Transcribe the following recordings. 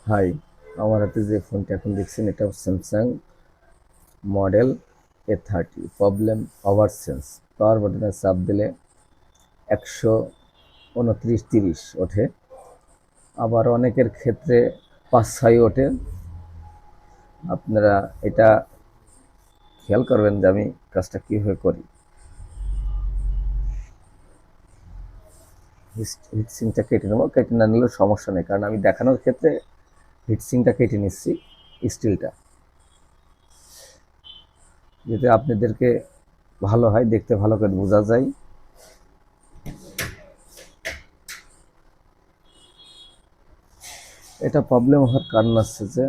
High, আমার হাতে যে ফোনটা এখন দেখছেন এটা Samsung model A30। Problem over sense. Power বাটনে চাপ দিলে 129-30 ওঠে, আবার অনেকের ক্ষেত্রে 5-6 ওঠে। আপনারা এটা খেয়াল করবেন যে আমি কাজটা কীভাবে করি। হিটসিংটা কেটে নেবো, কেটে না নিলেও সমস্যা নেই, কারণ আমি দেখানোর ক্ষেত্রে হিটসিংটা কেটে নিচ্ছি, স্টিলটা, যাতে আপনাদেরকে ভালো হয়, দেখতে ভালো করে বোঝা যায়। এটা প্রবলেম হওয়ার কারণ আছে যে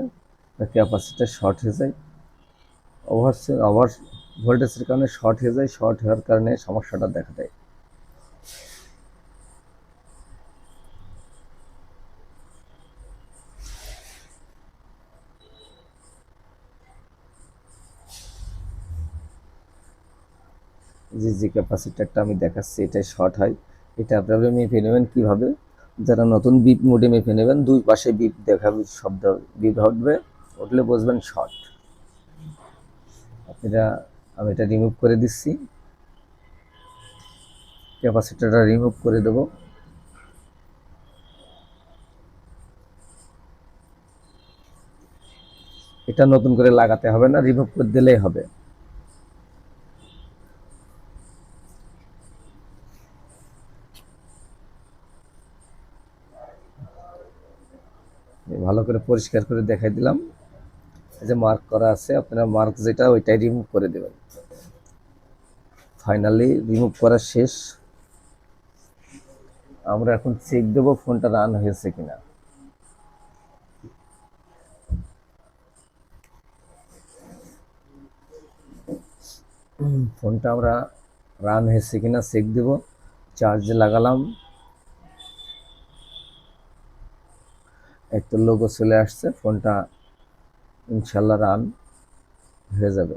ক্যাপাসিটার শর্ট হয়ে যায়, ওভার ভোল্টেজের কারণে শর্ট হয়ে যায়। শর্ট হওয়ার কারণে সমস্যাটা দেখা দেয়। যে ক্যাপাসিটারটা আমি দেখাচ্ছি এটাই শর্ট হয়। এটা আপনারা মেপে নেবেন কীভাবে, যারা নতুন বিপ মোডে মেপে নেবেন, দুই পাশে বিপ দেখাবে, শব্দ বিপ উঠবে, উঠলে বুঝবেন শর্ট। আপনারা, আমি এটা রিমুভ করে দিচ্ছি, ক্যাপাসিটারটা রিমুভ করে দেবো। এটা নতুন করে লাগাতে হবে না, রিমুভ করে দিলেই হবে। ভালো করে পরিষ্কার করে দেখাই দিলাম। এই যে মার্ক করা আছে, আপনারা মার্ক যেটা ওইটাই রিমুভ করে দেবেন। ফাইনালি রিমুভ করা শেষ। আমরা এখন চেক দেবো ফোনটা রান হয়েছে কিনা। ফোনটা আমরা রান হয়েছে কিনা চেক দেব। চার্জে লাগালাম, একটা লোগো চলে আসছে, ফোনটা ইনশাল্লাহ রান হয়ে যাবে।